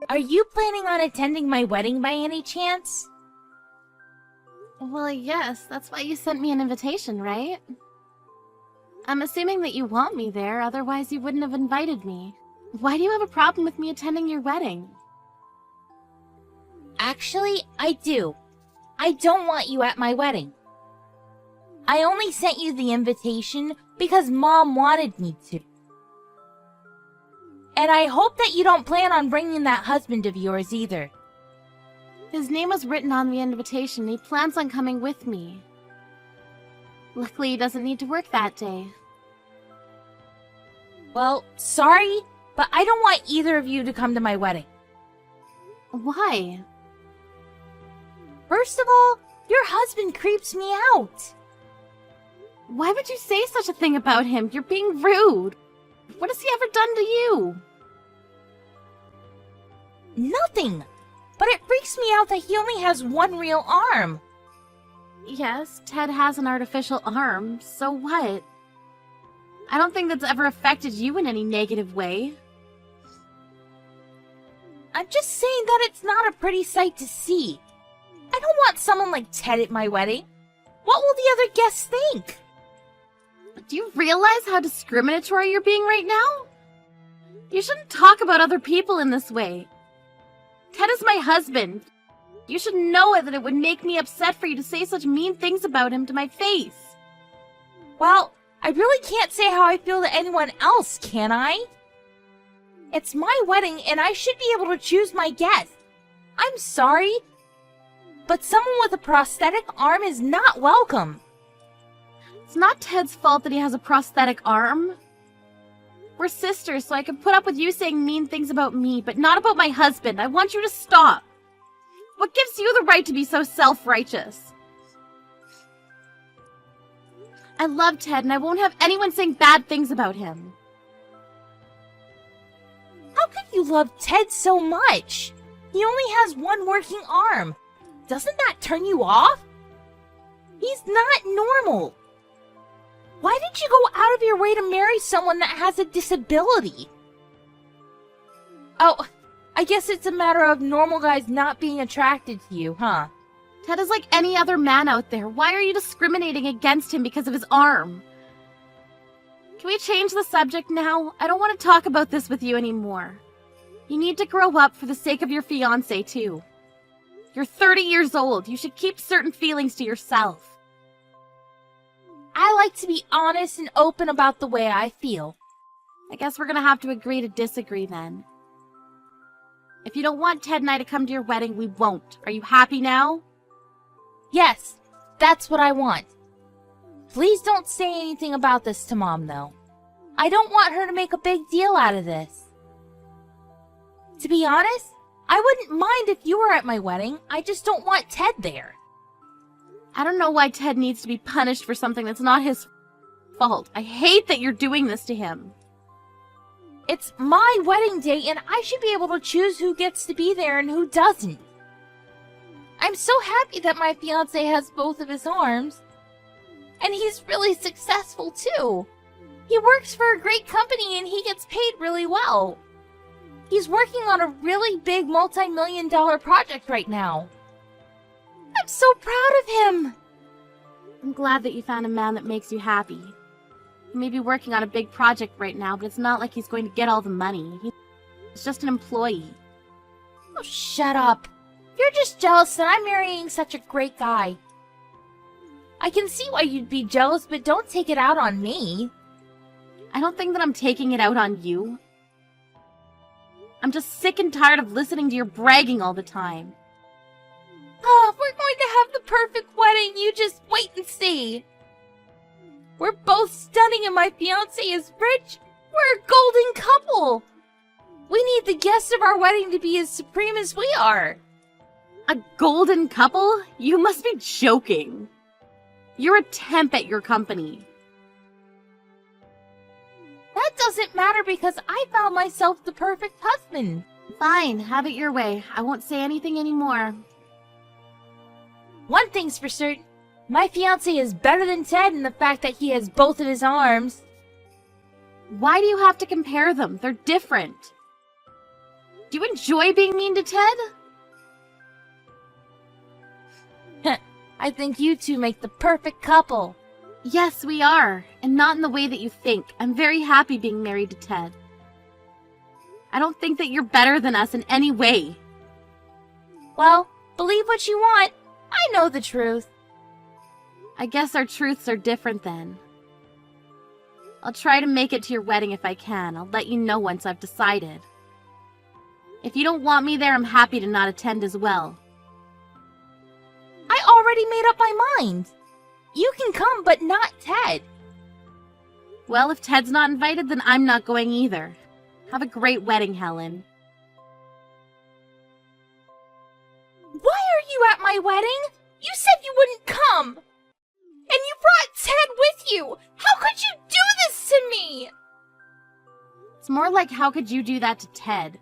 Are you planning on attending my wedding by any chance? Well, yes, that's why you sent me an invitation, right? I'm assuming that you want me there, otherwise you wouldn't have invited me. Why do you have a problem with me attending your wedding? Actually, I do. I don't want you at my wedding. I only sent you the invitation because Mom wanted me to. And I hope that you don't plan on bringing that husband of yours either. His name was written on the invitation. He plans on coming with me. Luckily, he doesn't need to work that day. Well, sorry, but I don't want either of you to come to my wedding. Why? First of all, your husband creeps me out. Why would you say such a thing about him? You're being rude. What has he ever done to you? Nothing. But it freaks me out that he only has one real arm. Yes, Ted has an artificial arm, so what? I don't think that's ever affected you in any negative way. I'm just saying that it's not a pretty sight to see. I don't want someone like Ted at my wedding. What will the other guests think? Do you realize how discriminatory you're being right now? You shouldn't talk about other people in this way. Ted is my husband. You should know that it would make me upset for you to say such mean things about him to my face. Well, I really can't say how I feel to anyone else, can I? It's my wedding and I should be able to choose my guests. I'm sorry, but someone with a prosthetic arm is not welcome. It's not Ted's fault that he has a prosthetic arm. We're sisters, so I can put up with you saying mean things about me, but not about my husband. I want you to stop. What gives you the right to be so self-righteous? I love Ted, and I won't have anyone saying bad things about him. How can you love Ted so much? He only has one working arm. Doesn't that turn you off? He's not normal. Why did you go out of your way to marry someone that has a disability? Oh, I guess it's a matter of normal guys not being attracted to you, huh? Ted is like any other man out there. Why are you discriminating against him because of his arm? Can we change the subject now? I don't want to talk about this with you anymore. You need to grow up for the sake of your fiancé, too. You're 30 years old. You should keep certain feelings to yourself. I like to be honest and open about the way I feel. I guess we're gonna have to agree to disagree then. If you don't want Ted and I to come to your wedding, we won't. Are you happy now? Yes, that's what I want. Please don't say anything about this to Mom, though. I don't want her to make a big deal out of this. To be honest, I wouldn't mind if you were at my wedding. I just don't want Ted there. I don't know why Ted needs to be punished for something that's not his fault. I hate that you're doing this to him. It's my wedding day and I should be able to choose who gets to be there and who doesn't. I'm so happy that my fiancé has both of his arms. And he's really successful too. He works for a great company and he gets paid really well. He's working on a really big multi-million-dollar project right now. I'm so proud of him! I'm glad that you found a man that makes you happy. He may be working on a big project right now, but it's not like he's going to get all the money. He's just an employee. Oh, shut up. You're just jealous that I'm marrying such a great guy. I can see why you'd be jealous, but don't take it out on me. I don't think that I'm taking it out on you. I'm just sick and tired of listening to your bragging all the time. Oh, we're going to have the perfect wedding. You just wait and see. We're both stunning and my fiancé is rich. We're a golden couple. We need the guests of our wedding to be as supreme as we are. A golden couple? You must be joking. You're a temp at your company. That doesn't matter because I found myself the perfect husband. Fine, have it your way. I won't say anything anymore. One thing's for certain, my fiancé is better than Ted in the fact that he has both of his arms. Why do you have to compare them? They're different. Do you enjoy being mean to Ted? I think you two make the perfect couple. Yes, we are, and not in the way that you think. I'm very happy being married to Ted. I don't think that you're better than us in any way. Well, believe what you want. I know the truth. I guess our truths are different then. I'll try to make it to your wedding if I can. I'll let you know once I've decided. If you don't want me there, I'm happy to not attend as well. I already made up my mind. You can come, but not Ted. Well, if Ted's not invited, then I'm not going either. Have a great wedding, Helen. Why are you at my wedding? You said you wouldn't come. And you brought Ted with you. How could you do this to me? It's more like, how could you do that to Ted?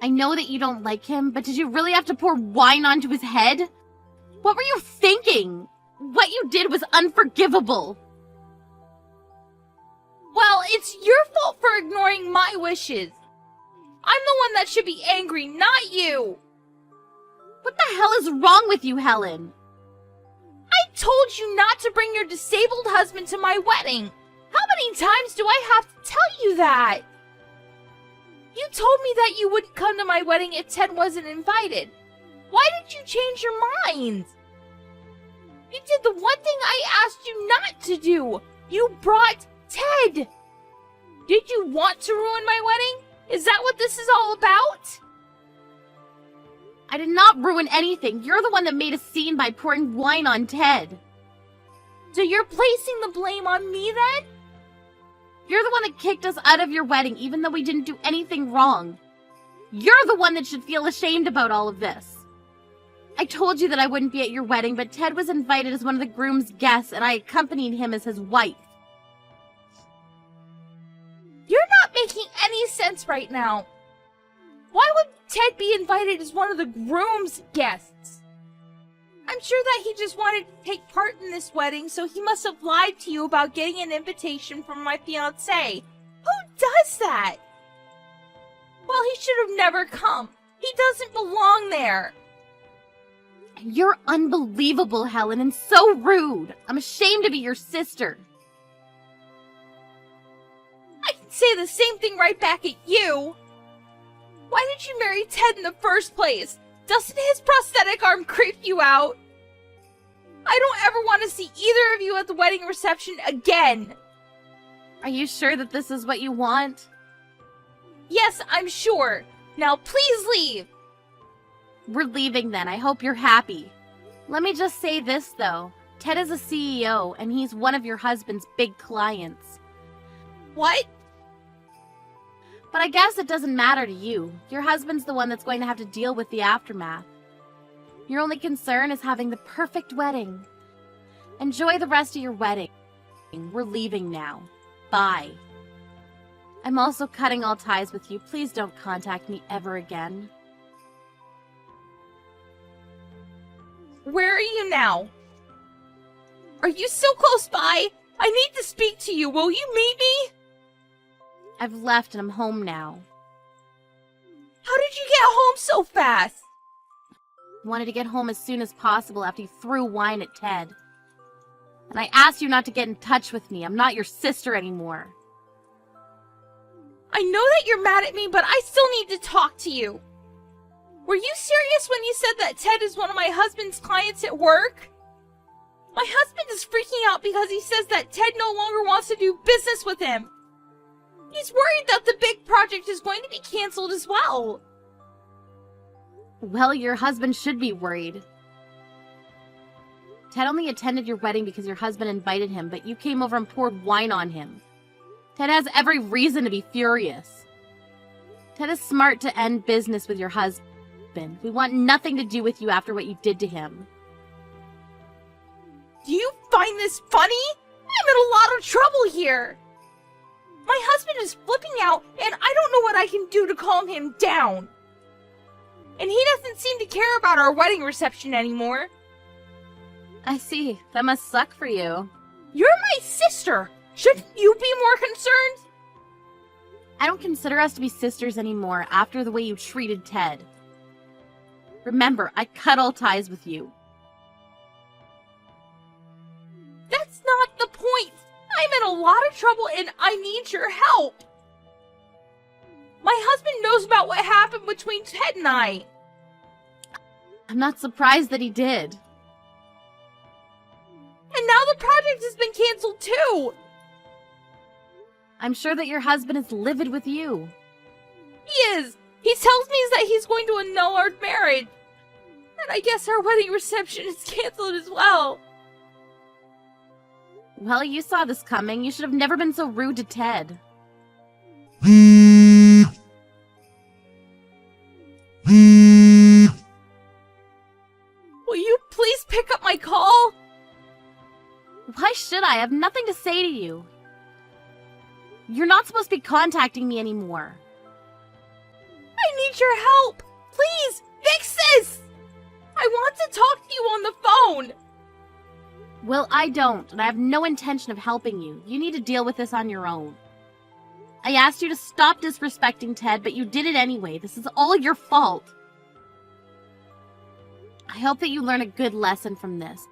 I know that you don't like him, but did you really have to pour wine onto his head? What were you thinking? What you did was unforgivable. Well, it's your fault for ignoring my wishes. I'm the one that should be angry, not you. What the hell is wrong with you, Helen? I told you not to bring your disabled husband to my wedding. How many times do I have to tell you that? You told me that you wouldn't come to my wedding if Ted wasn't invited. Why did you change your mind? You did the one thing I asked you not to do. You brought Ted. Did you want to ruin my wedding? Is that what this is all about? I did not ruin anything. You're the one that made a scene by pouring wine on Ted. So you're placing the blame on me then? You're the one that kicked us out of your wedding even though we didn't do anything wrong. You're the one that should feel ashamed about all of this. I told you that I wouldn't be at your wedding, but Ted was invited as one of the groom's guests and I accompanied him as his wife. You're not making any sense right now. Why would Ted be invited as one of the groom's guests? I'm sure that he just wanted to take part in this wedding, so he must have lied to you about getting an invitation from my fiancé. Who does that? Well, he should have never come. He doesn't belong there. You're unbelievable, Helen, and so rude. I'm ashamed to be your sister. I can say the same thing right back at you. Why did you marry Ted in the first place? Doesn't his prosthetic arm creep you out? I don't ever want to see either of you at the wedding reception again. Are you sure that this is what you want? Yes, I'm sure. Now please leave. We're leaving then. I hope you're happy. Let me just say this, though. Ted is a CEO, and he's one of your husband's big clients. What? But I guess it doesn't matter to you. Your husband's the one that's going to have to deal with the aftermath. Your only concern is having the perfect wedding. Enjoy the rest of your wedding. We're leaving now. Bye. I'm also cutting all ties with you. Please don't contact me ever again. Where are you now? Are you still close by? I need to speak to you. Will you meet me? I've left and I'm home now. How did you get home so fast? Wanted to get home as soon as possible after you threw wine at Ted. And I asked you not to get in touch with me. I'm not your sister anymore. I know that you're mad at me, but I still need to talk to you. Were you serious when you said that Ted is one of my husband's clients at work? My husband is freaking out because he says that Ted no longer wants to do business with him. He's worried that the big project is going to be canceled as well. Well, your husband should be worried. Ted only attended your wedding because your husband invited him, but you came over and poured wine on him. Ted has every reason to be furious. Ted is smart to end business with your husband. We want nothing to do with you after what you did to him. Do you find this funny? I'm in a lot of trouble here. My husband is flipping out, and I don't know what I can do to calm him down. And he doesn't seem to care about our wedding reception anymore. I see. That must suck for you. You're my sister. Shouldn't you be more concerned? I don't consider us to be sisters anymore after the way you treated Ted. Remember, I cut all ties with you. That's not the point! I'm in a lot of trouble and I need your help! My husband knows about what happened between Ted and I. I'm not surprised that he did. And now the project has been canceled too! I'm sure that your husband is livid with you. He is! He tells me that he's going to annul our marriage. And I guess our wedding reception is canceled as well. Well, you saw this coming. You should have never been so rude to Ted. Will you please pick up my call? Why should I? I have nothing to say to you. You're not supposed to be contacting me anymore. I need your help! Please, fix this! I want to talk to you on the phone! Well, I don't, and I have no intention of helping you. You need to deal with this on your own. I asked you to stop disrespecting Ted, but you did it anyway. This is all your fault. I hope that you learn a good lesson from this.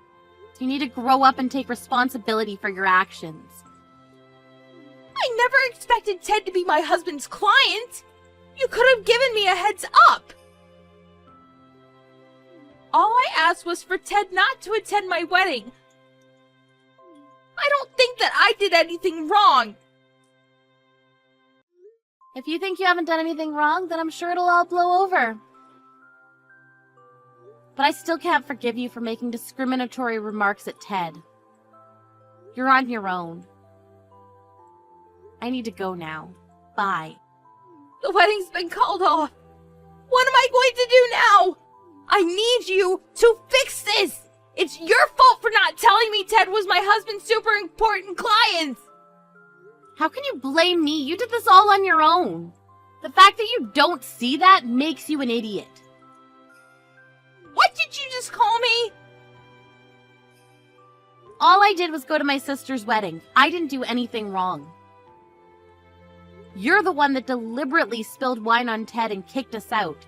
You need to grow up and take responsibility for your actions. I never expected Ted to be my husband's client! You could have given me a heads up! All I asked was for Ted not to attend my wedding. I don't think that I did anything wrong! If you think you haven't done anything wrong, then I'm sure it'll all blow over. But I still can't forgive you for making discriminatory remarks at Ted. You're on your own. I need to go now. Bye. The wedding's been called off. What am I going to do now? I need you to fix this! It's your fault for not telling me Ted was my husband's super important client! How can you blame me? You did this all on your own. The fact that you don't see that makes you an idiot. What did you just call me? All I did was go to my sister's wedding. I didn't do anything wrong. You're the one that deliberately spilled wine on Ted and kicked us out.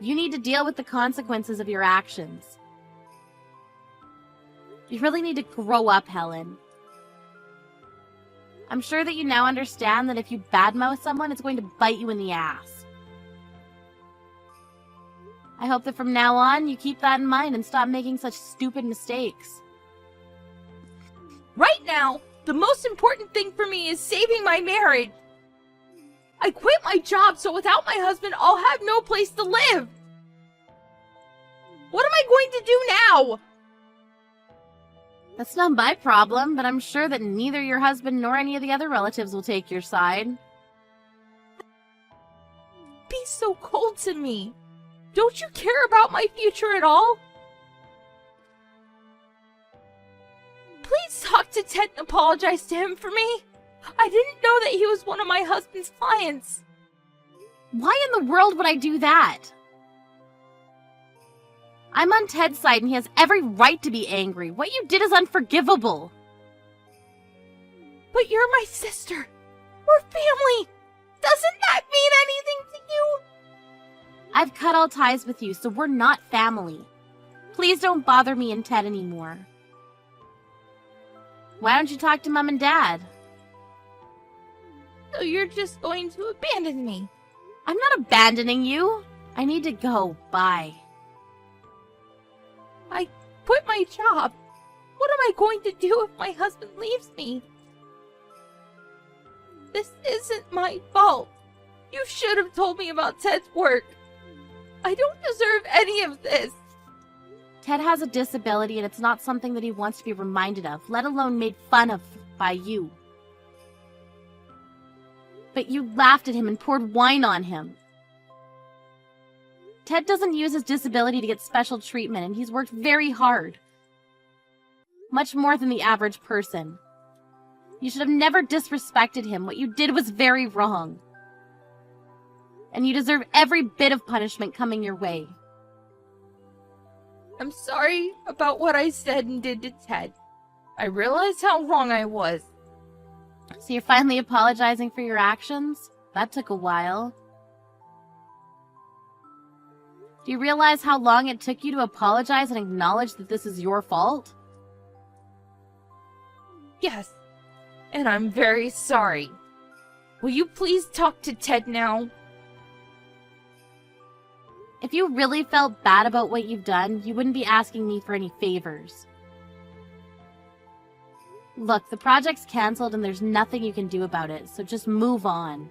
You need to deal with the consequences of your actions. You really need to grow up, Helen. I'm sure that you now understand that if you badmouth someone, it's going to bite you in the ass. I hope that from now on, you keep that in mind and stop making such stupid mistakes. Right now, the most important thing for me is saving my marriage. I quit my job, so without my husband, I'll have no place to live. What am I going to do now? That's not my problem, but I'm sure that neither your husband nor any of the other relatives will take your side. Be so cold to me. Don't you care about my future at all? Please talk to Ted and apologize to him for me. I didn't know that he was one of my husband's clients. Why in the world would I do that? I'm on Ted's side and he has every right to be angry. What you did is unforgivable. But you're my sister. We're family. Doesn't that mean anything to you? I've cut all ties with you, so we're not family. Please don't bother me and Ted anymore. Why don't you talk to Mom and Dad? So you're just going to abandon me? I'm not abandoning you. I need to go. Bye. I quit my job. What am I going to do if my husband leaves me? This isn't my fault. You should have told me about Ted's work. I don't deserve any of this. Ted has a disability and it's not something that he wants to be reminded of, let alone made fun of by you. But you laughed at him and poured wine on him. Ted doesn't use his disability to get special treatment, and he's worked very hard. Much more than the average person. You should have never disrespected him. What you did was very wrong. And you deserve every bit of punishment coming your way. I'm sorry about what I said and did to Ted. I realized how wrong I was. So you're finally apologizing for your actions? That took a while. Do you realize how long it took you to apologize and acknowledge that this is your fault? Yes, and I'm very sorry. Will you please talk to Ted now? If you really felt bad about what you've done, you wouldn't be asking me for any favors. Look, the project's cancelled and there's nothing you can do about it, so just move on.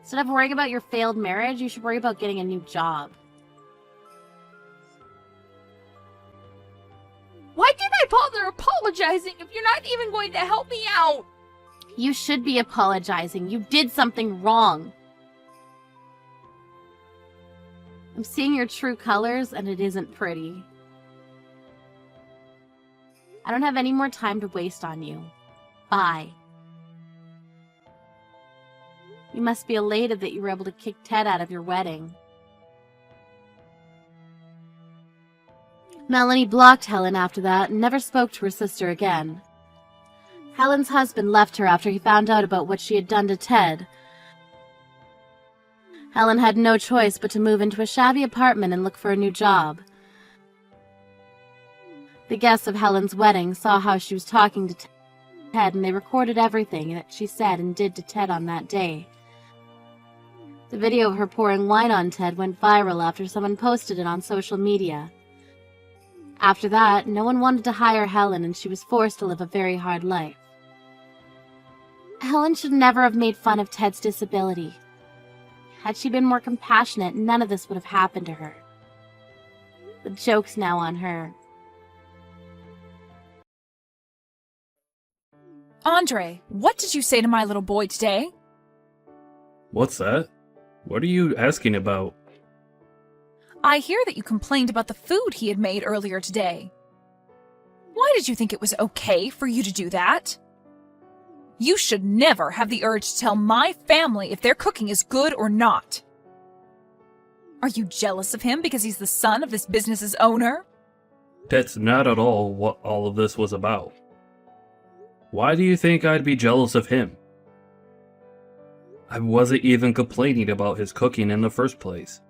Instead of worrying about your failed marriage, you should worry about getting a new job. Why did I bother apologizing if you're not even going to help me out? You should be apologizing. You did something wrong. I'm seeing your true colors, and it isn't pretty. I don't have any more time to waste on you. Bye. You must be elated that you were able to kick Ted out of your wedding. Melanie blocked Helen after that and never spoke to her sister again. Helen's husband left her after he found out about what she had done to Ted. Helen had no choice but to move into a shabby apartment and look for a new job. The guests of Helen's wedding saw how she was talking to Ted, and they recorded everything that she said and did to Ted on that day. The video of her pouring wine on Ted went viral after someone posted it on social media. After that, no one wanted to hire Helen, and she was forced to live a very hard life. Helen should never have made fun of Ted's disability. Had she been more compassionate, none of this would have happened to her. The joke's now on her. Andre, what did you say to my little boy today? What's that? What are you asking about? I hear that you complained about the food he had made earlier today. Why did you think it was okay for you to do that? You should never have the urge to tell my family if their cooking is good or not. Are you jealous of him because he's the son of this business's owner? That's not at all what all of this was about. Why do you think I'd be jealous of him? I wasn't even complaining about his cooking in the first place.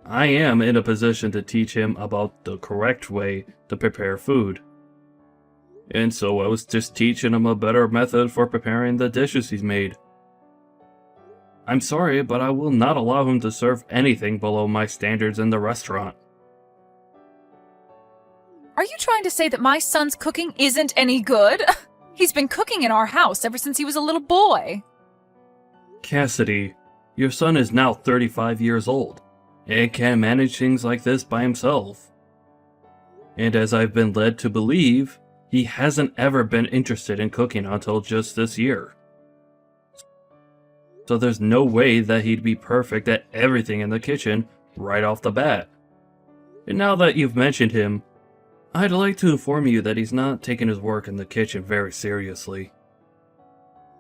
I am in a position to teach him about the correct way to prepare food. And so I was just teaching him a better method for preparing the dishes he's made. I'm sorry, but I will not allow him to serve anything below my standards in the restaurant. Are you trying to say that my son's cooking isn't any good? He's been cooking in our house ever since he was a little boy. Cassidy, your son is now 35 years old, and can manage things like this by himself. And as I've been led to believe, he hasn't ever been interested in cooking until just this year. So there's no way that he'd be perfect at everything in the kitchen right off the bat. And now that you've mentioned him, I'd like to inform you that he's not taking his work in the kitchen very seriously.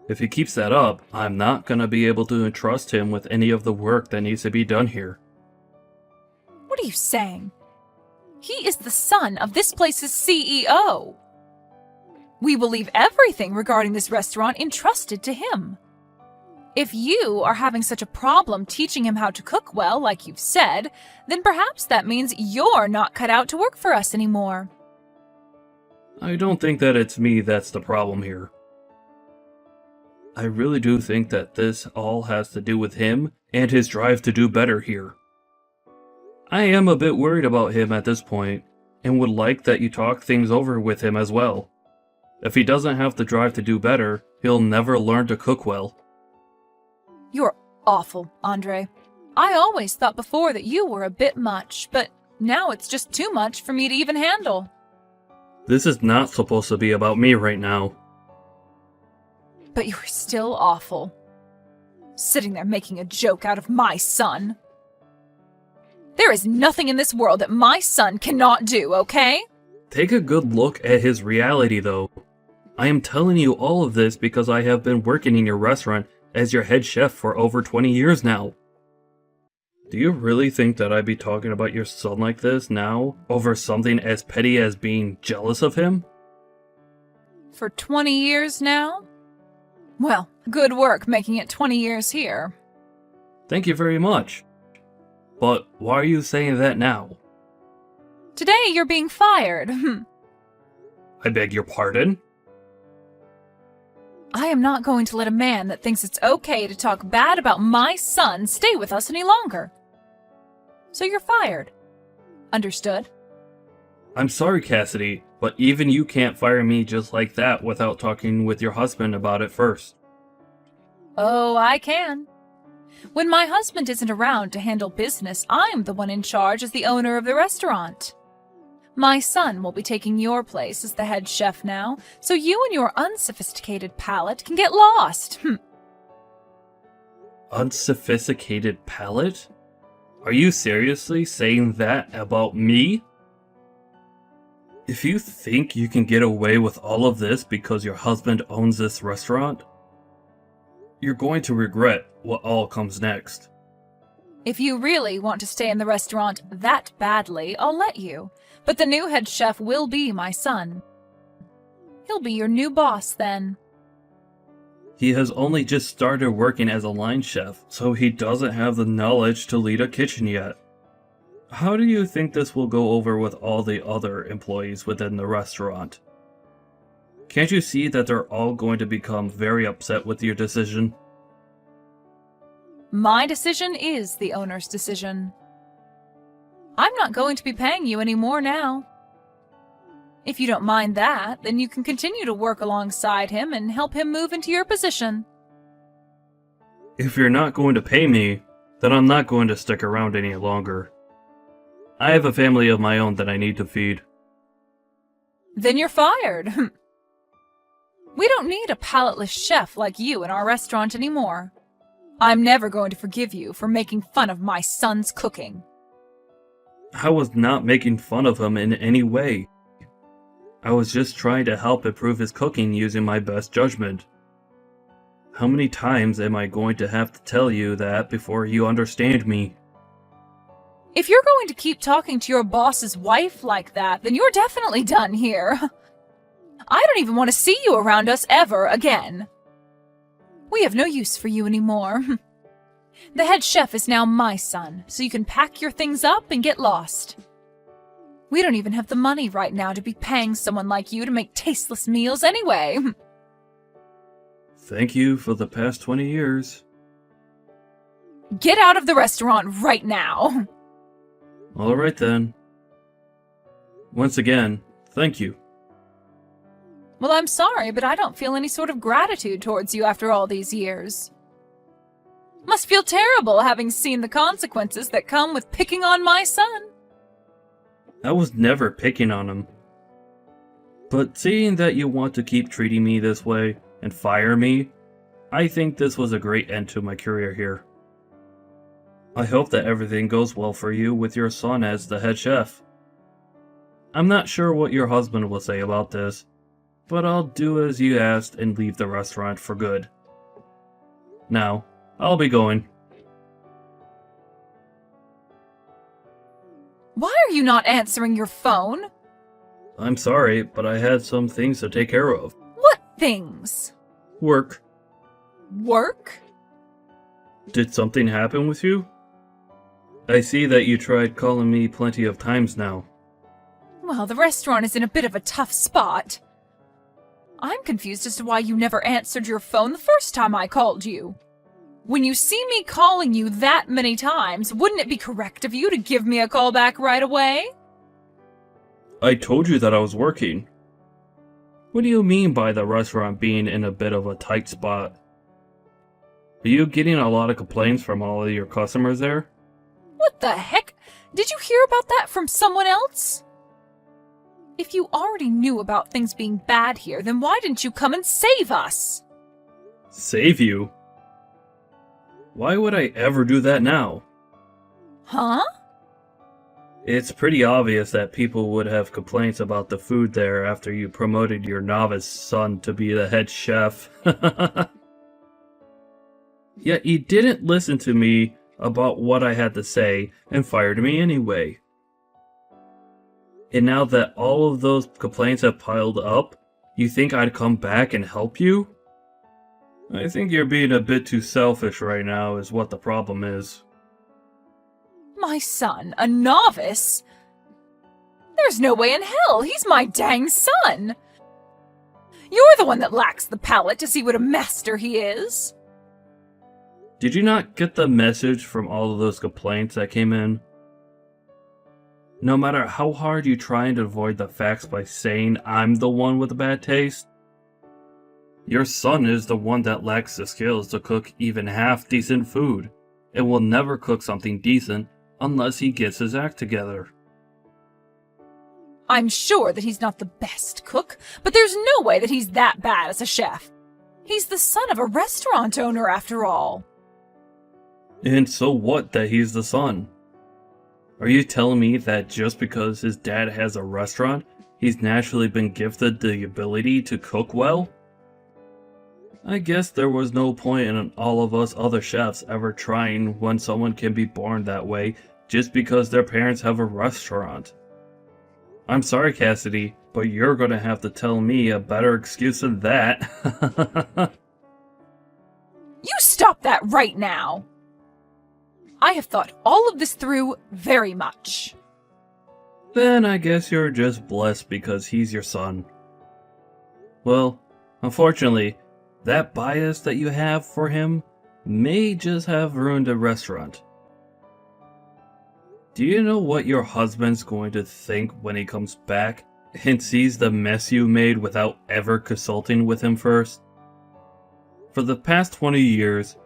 If he keeps that up, I'm not gonna be able to entrust him with any of the work that needs to be done here. What are you saying? He is the son of this place's CEO. We will leave everything regarding this restaurant entrusted to him. If you are having such a problem teaching him how to cook well, like you've said, then perhaps that means you're not cut out to work for us anymore. I don't think that it's me that's the problem here. I really do think that this all has to do with him and his drive to do better here. I am a bit worried about him at this point, and would like that you talk things over with him as well. If he doesn't have the drive to do better, he'll never learn to cook well. You're awful, Andre. I always thought before that you were a bit much, but now it's just too much for me to even handle. This is not supposed to be about me right now. But you're still awful. Sitting there making a joke out of my son. There is nothing in this world that my son cannot do, okay? Take a good look at his reality, though. I am telling you all of this because I have been working in your restaurant as your head chef for over 20 years now. Do you really think that I'd be talking about your son like this now, over something as petty as being jealous of him? for 20 years now? Well, good work making it 20 years here. Thank you very much. But why are you saying that now? Today you're being fired. I beg your pardon? I am not going to let a man that thinks it's okay to talk bad about my son stay with us any longer. So you're fired. Understood? I'm sorry, Cassidy, but even you can't fire me just like that without talking with your husband about it first. Oh, I can. When my husband isn't around to handle business, I'm the one in charge as the owner of the restaurant. My son will be taking your place as the head chef now, so you and your unsophisticated palate can get lost. Unsophisticated palate? Are you seriously saying that about me? If you think you can get away with all of this because your husband owns this restaurant, you're going to regret what all comes next. If you really want to stay in the restaurant that badly, I'll let you. But the new head chef will be my son. He'll be your new boss then. He has only just started working as a line chef, so he doesn't have the knowledge to lead a kitchen yet. How do you think this will go over with all the other employees within the restaurant? Can't you see that they're all going to become very upset with your decision? My decision is the owner's decision. I'm not going to be paying you any more now. If you don't mind that, then you can continue to work alongside him and help him move into your position. If you're not going to pay me, then I'm not going to stick around any longer. I have a family of my own that I need to feed. Then you're fired. We don't need a palateless chef like you in our restaurant anymore. I'm never going to forgive you for making fun of my son's cooking. I was not making fun of him in any way. I was just trying to help improve his cooking using my best judgment. How many times am I going to have to tell you that before you understand me? If you're going to keep talking to your boss's wife like that, then you're definitely done here. I don't even want to see you around us ever again. We have no use for you anymore. The head chef is now my son, so you can pack your things up and get lost. We don't even have the money right now to be paying someone like you to make tasteless meals anyway. Thank you for the past 20 years. Get out of the restaurant right now. Alright then. Once again, thank you. Well, I'm sorry, but I don't feel any sort of gratitude towards you after all these years. Must feel terrible having seen the consequences that come with picking on my son. I was never picking on him. But seeing that you want to keep treating me this way and fire me, I think this was a great end to my career here. I hope that everything goes well for you with your son as the head chef. I'm not sure what your husband will say about this, but I'll do as you asked and leave the restaurant for good. Now, I'll be going. Why are you not answering your phone? I'm sorry, but I had some things to take care of. What things? Work. Work? Did something happen with you? I see that you tried calling me plenty of times now. Well, the restaurant is in a bit of a tough spot. I'm confused as to why you never answered your phone the first time I called you. When you see me calling you that many times, wouldn't it be correct of you to give me a call back right away? I told you that I was working. What do you mean by the restaurant being in a bit of a tight spot? Are you getting a lot of complaints from all of your customers there? What the heck? Did you hear about that from someone else? If you already knew about things being bad here, then why didn't you come and save us? Save you? Why would I ever do that now? Huh? It's pretty obvious that people would have complaints about the food there after you promoted your novice son to be the head chef. Yet you didn't listen to me about what I had to say and fired me anyway. And now that all of those complaints have piled up, You think I'd come back and help you? I think you're being a bit too selfish right now, is what the problem is. My son, a novice? There's no way in hell, he's my dang son! You're the one that lacks the palate to see what a master he is. Did you not get the message from all of those complaints that came in? No matter how hard you try and avoid the facts by saying I'm the one with a bad taste, your son is the one that lacks the skills to cook even half decent food, and will never cook something decent unless he gets his act together. I'm sure that he's not the best cook, but there's no way that he's that bad as a chef. He's the son of a restaurant owner after all. And so what that he's the son? Are you telling me that just because his dad has a restaurant, he's naturally been gifted the ability to cook well? I guess there was no point in all of us other chefs ever trying when someone can be born that way just because their parents have a restaurant. I'm sorry, Cassidy, but you're gonna have to tell me a better excuse than that. You stop that right now! I have thought all of this through very much. Then I guess you're just blessed because he's your son. Well, unfortunately, that bias that you have for him may just have ruined the restaurant. Do you know what your husband's going to think when he comes back and sees the mess you made without ever consulting with him first? For the past 20 years,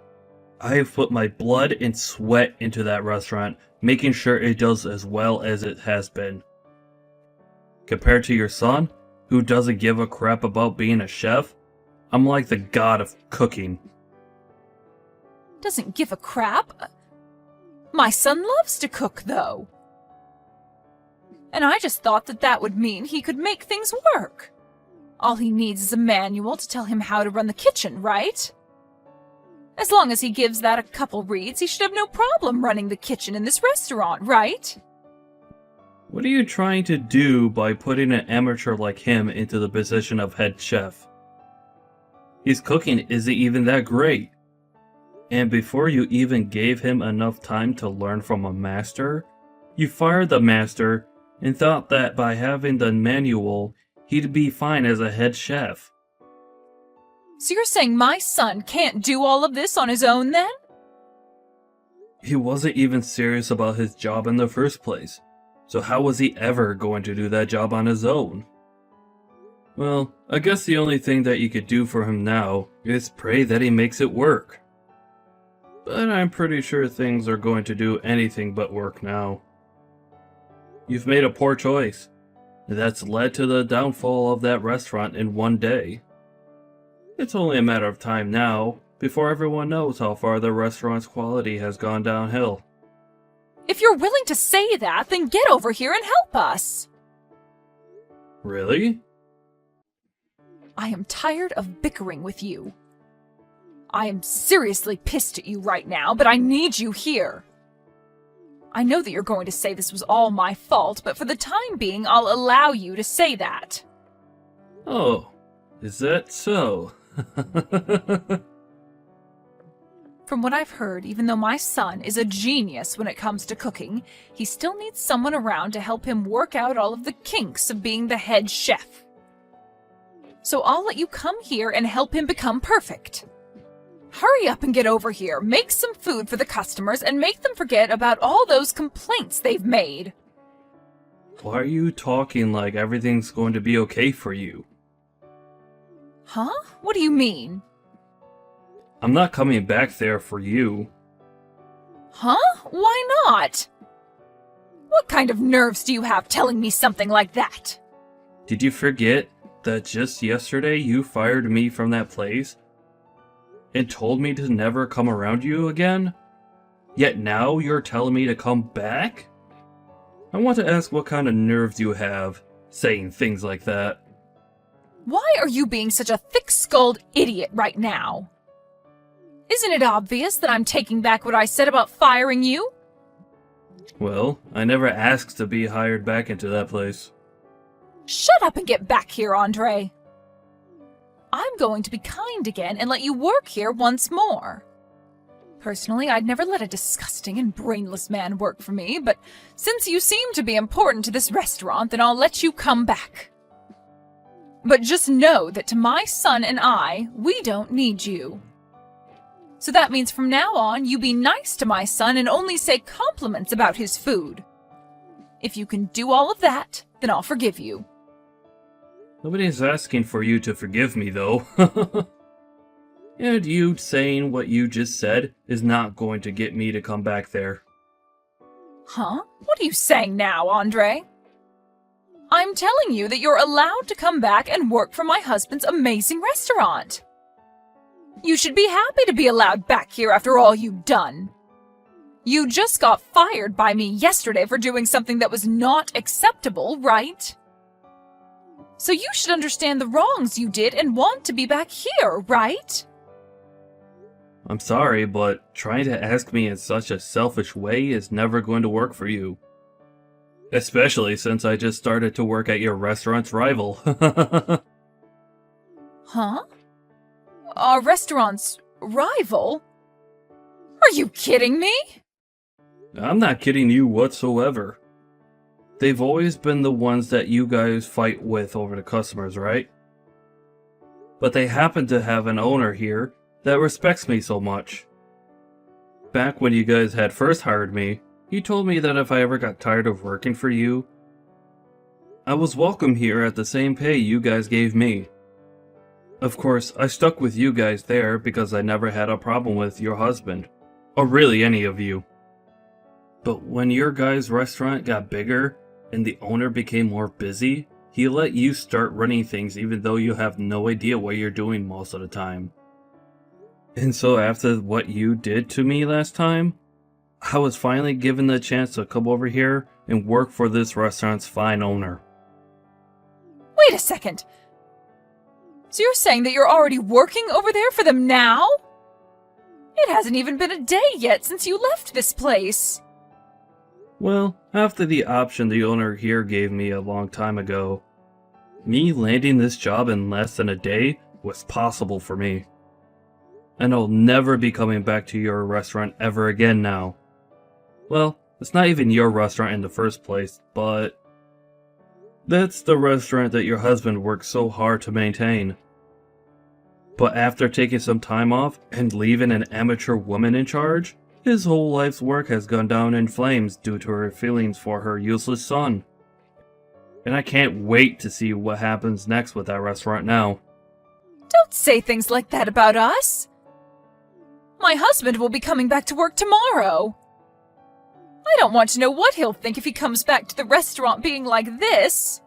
I have put my blood and sweat into that restaurant, making sure it does as well as it has been. Compared to your son, who doesn't give a crap about being a chef, I'm like the god of cooking. Doesn't give a crap? My son loves to cook, though. And I just thought that that would mean he could make things work. All he needs is a manual to tell him how to run the kitchen, right? As long as he gives that a couple reads, he should have no problem running the kitchen in this restaurant, right? What are you trying to do by putting an amateur like him into the position of head chef? His cooking isn't even that great. And before you even gave him enough time to learn from a master, you fired the master and thought that by having the manual, he'd be fine as a head chef. So you're saying my son can't do all of this on his own then? He wasn't even serious about his job in the first place, so how was he ever going to do that job on his own? Well, I guess the only thing that you could do for him now is pray that he makes it work. But I'm pretty sure things are going to do anything but work now. You've made a poor choice. That's led to the downfall of that restaurant in one day. It's only a matter of time now before everyone knows how far the restaurant's quality has gone downhill. If you're willing to say that, then get over here and help us. Really? I am tired of bickering with you. I am seriously pissed at you right now, but I need you here. I know that you're going to say this was all my fault, but for the time being, I'll allow you to say that. Oh, is that so? From what I've heard, even though my son is a genius when it comes to cooking, he still needs someone around to help him work out all of the kinks of being the head chef. So I'll let you come here and help him become perfect. Hurry up and get over here, make some food for the customers, and make them forget about all those complaints they've made. Why are you talking like everything's going to be okay for you? Huh? What do you mean? I'm not coming back there for you. Huh? Why not? What kind of nerves do you have telling me something like that? Did you forget that just yesterday you fired me from that place and told me to never come around you again? Yet now you're telling me to come back? I want to ask what kind of nerves you have saying things like that. Why are you being such a thick-skulled idiot right now? Isn't it obvious that I'm taking back what I said about firing you? Well, I never asked to be hired back into that place. Shut up and get back here, Andre. I'm going to be kind again and let you work here once more. Personally, I'd never let a disgusting and brainless man work for me, but since you seem to be important to this restaurant, then I'll let you come back. But just know that to my son and I, we don't need you. So that means from now on, you be nice to my son and only say compliments about his food. If you can do all of that, then I'll forgive you. Nobody's asking for you to forgive me, though. And you saying what you just said is not going to get me to come back there. Huh? What are you saying now, Andre? I'm telling you that you're allowed to come back and work for my husband's amazing restaurant. You should be happy to be allowed back here after all you've done. You just got fired by me yesterday for doing something that was not acceptable, right? So you should understand the wrongs you did and want to be back here, right? I'm sorry, but trying to ask me in such a selfish way is never going to work for you. Especially since I just started to work at your restaurant's rival. Huh? Our restaurant's rival? Are you kidding me? I'm not kidding you whatsoever. They've always been the ones that you guys fight with over the customers, right? But they happen to have an owner here that respects me so much. Back when you guys had first hired me, he told me that if I ever got tired of working for you, I was welcome here at the same pay you guys gave me. Of course, I stuck with you guys there because I never had a problem with your husband, or really any of you. But when your guys' restaurant got bigger and the owner became more busy, he let you start running things even though you have no idea what you're doing most of the time. And so after what you did to me last time, I was finally given the chance to come over here and work for this restaurant's fine owner. Wait a second. So you're saying that you're already working over there for them now? It hasn't even been a day yet since you left this place. Well, after the option the owner here gave me a long time ago, me landing this job in less than a day was possible for me. And I'll never be coming back to your restaurant ever again now. Well, it's not even your restaurant in the first place, but that's the restaurant that your husband worked so hard to maintain. But after taking some time off and leaving an amateur woman in charge, his whole life's work has gone down in flames due to her feelings for her useless son. And I can't wait to see what happens next with that restaurant now. Don't say things like that about us. My husband will be coming back to work tomorrow. I don't want to know what he'll think if he comes back to the restaurant being like this.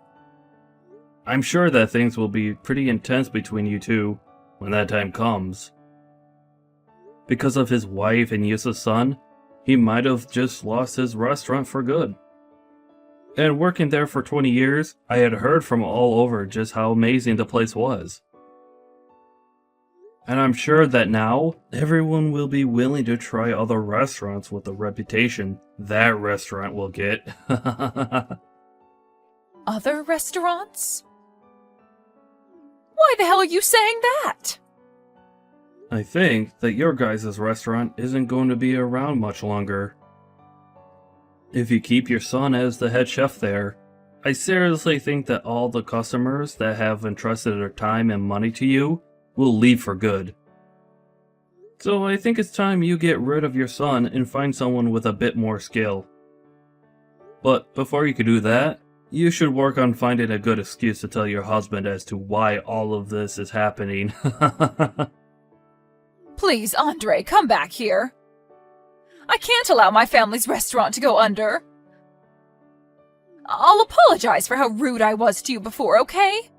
I'm sure that things will be pretty intense between you two when that time comes. Because of his wife and useless son, he might have just lost his restaurant for good. And working there for 20 years, I had heard from all over just how amazing the place was. And I'm sure that now, everyone will be willing to try other restaurants with the reputation that restaurant will get. Other restaurants? Why the hell are you saying that? I think that your guys' restaurant isn't going to be around much longer. If you keep your son as the head chef there, I seriously think that all the customers that have entrusted their time and money to you will leave for good. So I think it's time you get rid of your son and find someone with a bit more skill. But before you can do that, you should work on finding a good excuse to tell your husband as to why all of this is happening. Please, Andre, come back here. I can't allow my family's restaurant to go under. I'll apologize for how rude I was to you before, okay?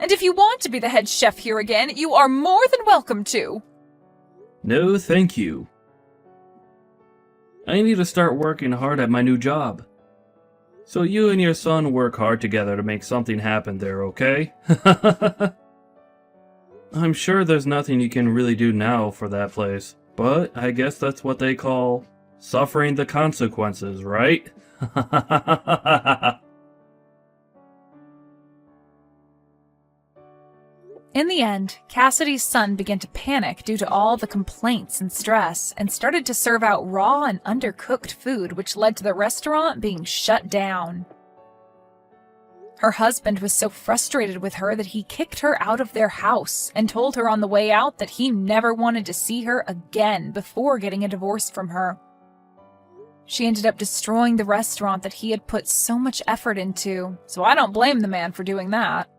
And if you want to be the head chef here again, you are more than welcome to. No, thank you. I need to start working hard at my new job. So you and your son work hard together to make something happen there, okay? I'm sure there's nothing you can really do now for that place, but I guess that's what they call suffering the consequences, right? In the end, Cassidy's son began to panic due to all the complaints and stress and started to serve out raw and undercooked food, which led to the restaurant being shut down. Her husband was so frustrated with her that he kicked her out of their house and told her on the way out that he never wanted to see her again before getting a divorce from her. She ended up destroying the restaurant that he had put so much effort into, so I don't blame the man for doing that.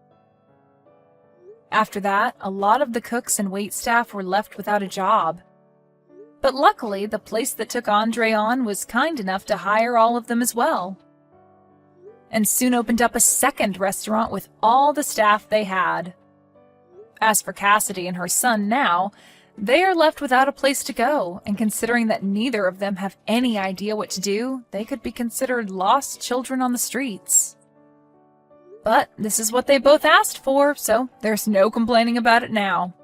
After that, a lot of the cooks and waitstaff were left without a job. But luckily, the place that took Andre on was kind enough to hire all of them as well, and soon opened up a second restaurant with all the staff they had. As for Cassidy and her son now, they are left without a place to go, and considering that neither of them have any idea what to do, they could be considered lost children on the streets. But this is what they both asked for, so there's no complaining about it now.